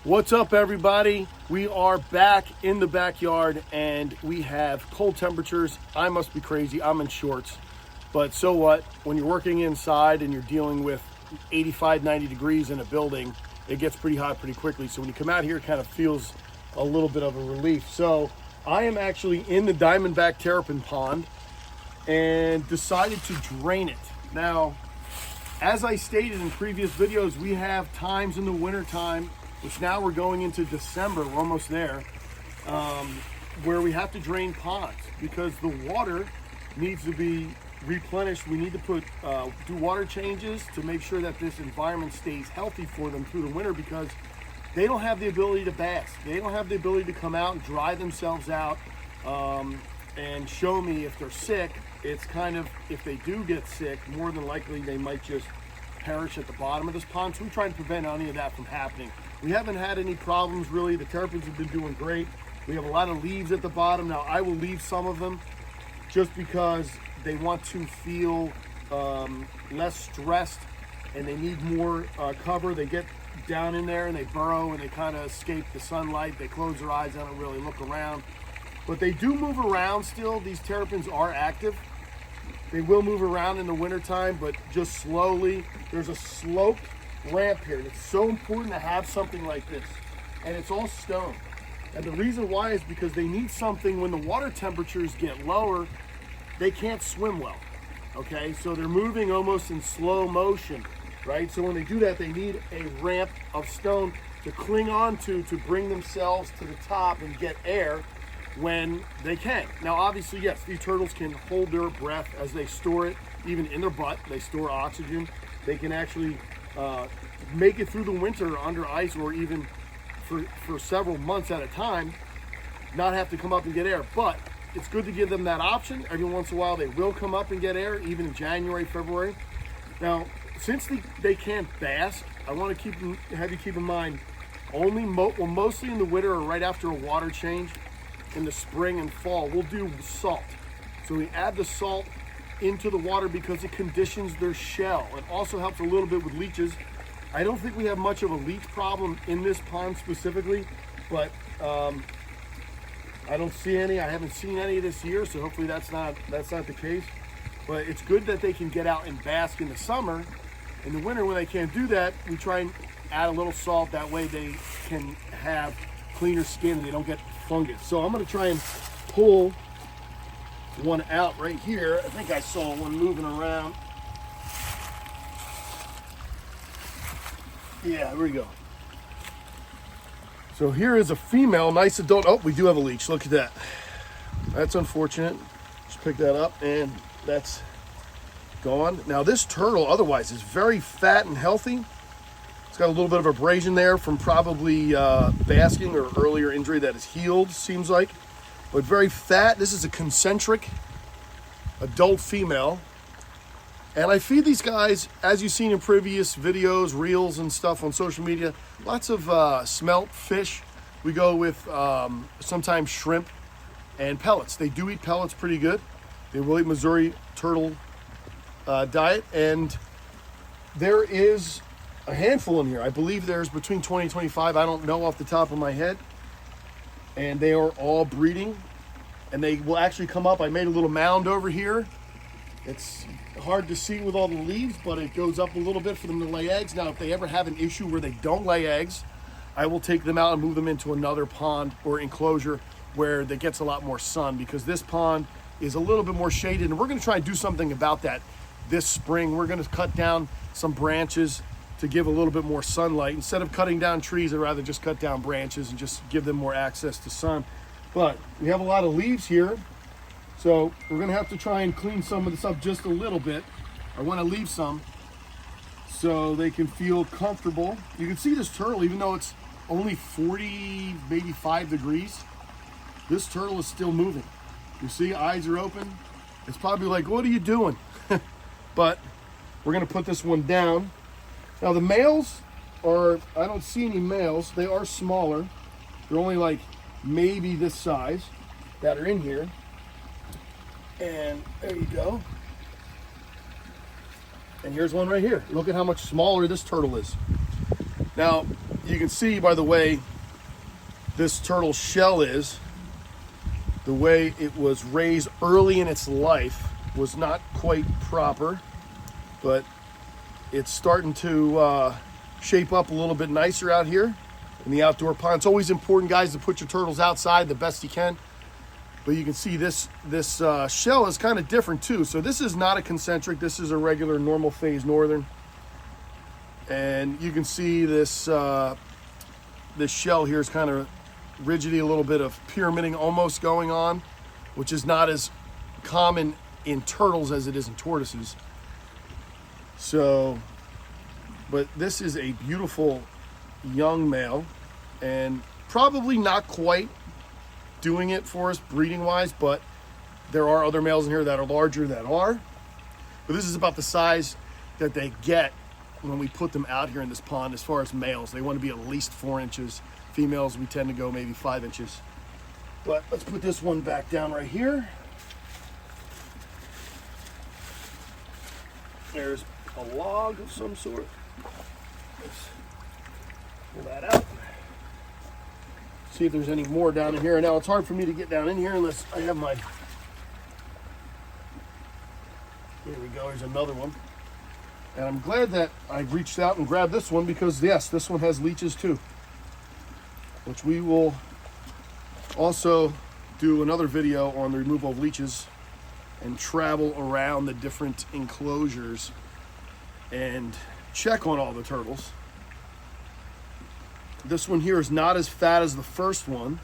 What's up, everybody? We are back in the backyard and we have cold temperatures. I must be crazy. I'm in shorts. But so what? When you're working inside and you're dealing with 85, 90 degrees in a building, it gets pretty hot pretty quickly. So when you come out here, it kind of feels a little bit of a relief. So I am actually in the Diamondback terrapin pond and decided to drain it. Now, as I stated in previous videos, we have times in the winter time, which now we're going into December, we're almost there, where we have to drain ponds because the water needs to be replenished. We need to do water changes to make sure that this environment stays healthy for them through the winter because they don't have the ability to bask. They don't have the ability to come out and dry themselves out and show me if they're sick. It's kind of, if they do get sick, more than likely they might just perish at the bottom of this pond. So we try to prevent any of that from happening. We haven't had any problems really. The terrapins have been doing great. We have a lot of leaves at the bottom. Now I will leave some of them just because they want to feel less stressed and they need more cover. They get down in there and they burrow and they kind of escape the sunlight. They close their eyes, they don't really look around. But they do move around still. These terrapins are active. They will move around in the wintertime, but just slowly. There's a sloped ramp here. It's so important to have something like this. And it's all stone. And the reason why is because they need something when the water temperatures get lower, they can't swim well. Okay, so they're moving almost in slow motion, right? So when they do that, they need a ramp of stone to cling on to bring themselves to the top and get air when they can. Now, obviously, yes, these turtles can hold their breath as they store it, even in their butt. They store oxygen. They can actually make it through the winter under ice or even for several months at a time, not have to come up and get air. But it's good to give them that option. Every once in a while, they will come up and get air, even in January, February. Now, since they can't bask, I want to have you keep in mind, mostly in the winter or right after a water change, in the spring and fall, we'll do salt. So we add the salt into the water because it conditions their shell. It also helps a little bit with leeches. I don't think we have much of a leech problem in this pond specifically, but I don't see any. I haven't seen any this year, so hopefully that's not the case. But it's good that they can get out and bask in the summer. In the winter, when they can't do that, we try and add a little salt. That way they can have cleaner skin and they don't get fungus. So I'm going to try and pull one out right here. I think I saw one moving around. Yeah, there we go. So here is a female, nice adult. Oh, we do have a leech. Look at that. That's unfortunate. Just pick that up and that's gone. Now this turtle otherwise is very fat and healthy. It's got a little bit of abrasion there from probably basking or earlier injury that is healed, seems like. But very fat. This is a concentric adult female. And I feed these guys, as you've seen in previous videos, reels and stuff on social media, lots of smelt fish. We go with sometimes shrimp and pellets. They do eat pellets pretty good. They will eat Missouri turtle diet. And there is a handful in here. I believe there's between 20 and 25. I don't know off the top of my head. And they are all breeding. And they will actually come up. I made a little mound over here. It's hard to see with all the leaves, but it goes up a little bit for them to lay eggs. Now, if they ever have an issue where they don't lay eggs, I will take them out and move them into another pond or enclosure where that gets a lot more sun, because this pond is a little bit more shaded. And we're going to try and do something about that this spring. We're going to cut down some branches to give a little bit more sunlight. Instead of cutting down trees, I'd rather just cut down branches and just give them more access to sun. But we have a lot of leaves here, so we're gonna have to try and clean some of this up just a little bit. I wanna leave some so they can feel comfortable. You can see this turtle, even though it's only 40, maybe 5 degrees, this turtle is still moving. You see, eyes are open. It's probably like, what are you doing? But we're gonna put this one down. Now the males are, I don't see any males. They are smaller. They're only like maybe this size that are in here. And there you go. And here's one right here. Look at how much smaller this turtle is. Now, you can see by the way this turtle shell is, the way it was raised early in its life was not quite proper, but it's starting to shape up a little bit nicer out here in the outdoor pond. It's always important, guys, to put your turtles outside the best you can. But you can see this shell is kind of different too. So this is not a concentric. This is a regular normal phase northern. And you can see this this shell here is kind of rigidy, a little bit of pyramiding almost going on, which is not as common in turtles as it is in tortoises. So, but this is a beautiful young male, and probably not quite doing it for us breeding wise, but there are other males in here that are larger that are. But this is about the size that they get when we put them out here in this pond. As far as males, they want to be at least 4 inches. Females, we tend to go maybe 5 inches. But let's put this one back down right here. There's a log of some sort. Let's pull that out. See if there's any more down in here. Now it's hard for me to get down in here unless I have my, here we go, here's another one. And I'm glad that I reached out and grabbed this one, because yes, this one has leeches too, which we will also do another video on the removal of leeches and travel around the different enclosures and check on all the turtles. This one here is not as fat as the first one,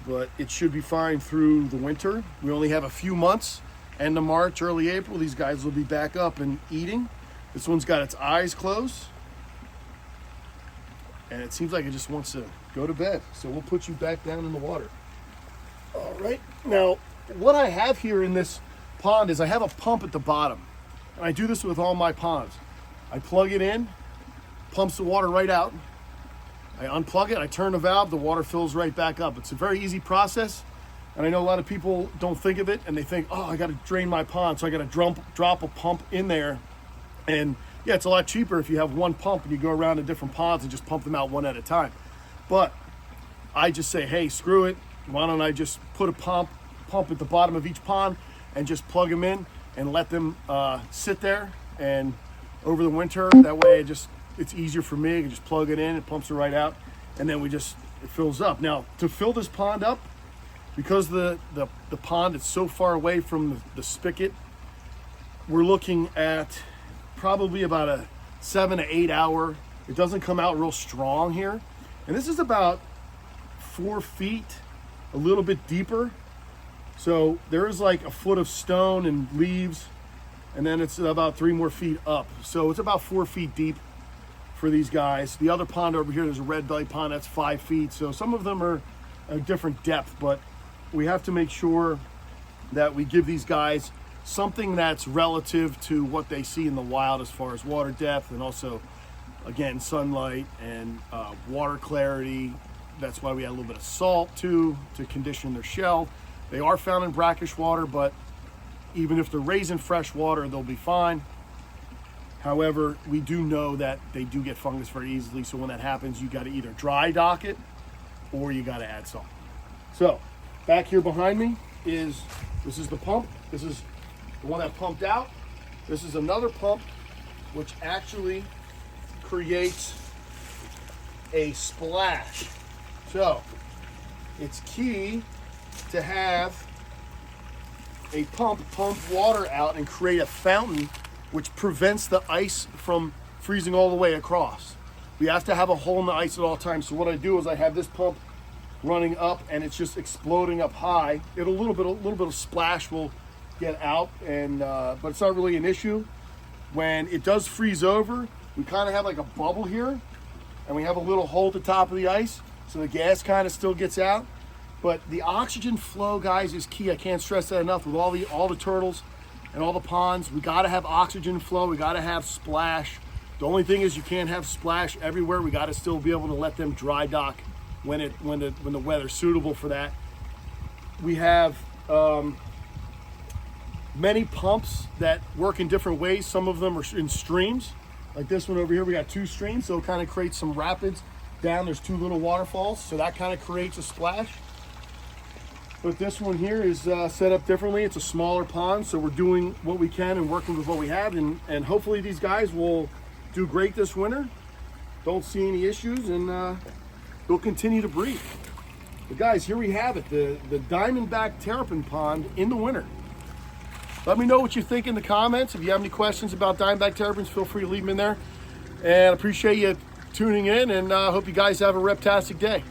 but it should be fine through the winter. We only have a few months, end of March, early April, these guys will be back up and eating. This one's got its eyes closed, and it seems like it just wants to go to bed. So we'll put you back down in the water. All right, now what I have here in this pond is I have a pump at the bottom, and I do this with all my ponds. I plug it in, pumps the water right out. I unplug it, I turn the valve, the water fills right back up. It's a very easy process, and I know a lot of people don't think of it, and they think, oh, I got to drain my pond, so I got to drop a pump in there. And yeah, it's a lot cheaper if you have one pump and you go around to different ponds and just pump them out one at a time. But I just say, hey, screw it. Why don't I just put a pump at the bottom of each pond and just plug them in and let them sit there, and over the winter, that way it's easier for me. I can just plug it in, it pumps it right out, and then it fills up. Now, to fill this pond up, because the pond is so far away from the spigot, we're looking at probably about a 7 to 8 hour. It doesn't come out real strong here. And this is about 4 feet, a little bit deeper. So there is like a foot of stone and leaves, and then it's about 3 more feet up. So it's about 4 feet deep for these guys. The other pond over here, there's a red belly pond, that's 5 feet. So some of them are a different depth, but we have to make sure that we give these guys something that's relative to what they see in the wild as far as water depth, and also, again, sunlight and water clarity. That's why we add a little bit of salt too, to condition their shell. They are found in brackish water, but even if they're raised in fresh water, they'll be fine. However, we do know that they do get fungus very easily, so when that happens, you got to either dry dock it or you got to add salt. So back here behind me this is the pump. This is the one that pumped out. This is another pump which actually creates a splash. So it's key to have a pump water out and create a fountain which prevents the ice from freezing all the way across. We have to have a hole in the ice at all times. So what I do is I have this pump running up, and it's just exploding up high. A little bit of splash will get out, and but it's not really an issue. When it does freeze over, we kind of have like a bubble here, and we have a little hole at the top of the ice, so the gas kind of still gets out. But the oxygen flow, guys, is key. I can't stress that enough. With all the turtles and all the ponds, we got to have oxygen flow. We got to have splash. The only thing is you can't have splash everywhere. We got to still be able to let them dry dock when the weather's suitable for that. We have many pumps that work in different ways. Some of them are in streams, Like this one over here, we got 2 streams, so it kind of creates some rapids. Down there's 2 little waterfalls, so that kind of creates a splash. But this one here is set up differently. It's a smaller pond, so we're doing what we can and working with what we have, and hopefully these guys will do great this winter. Don't see any issues, and they'll continue to breed. But guys, here we have it, the Diamondback terrapin pond in the winter. Let me know what you think in the comments. If you have any questions about Diamondback terrapins, feel free to leave them in there. And I appreciate you tuning in, and hope you guys have a reptastic day.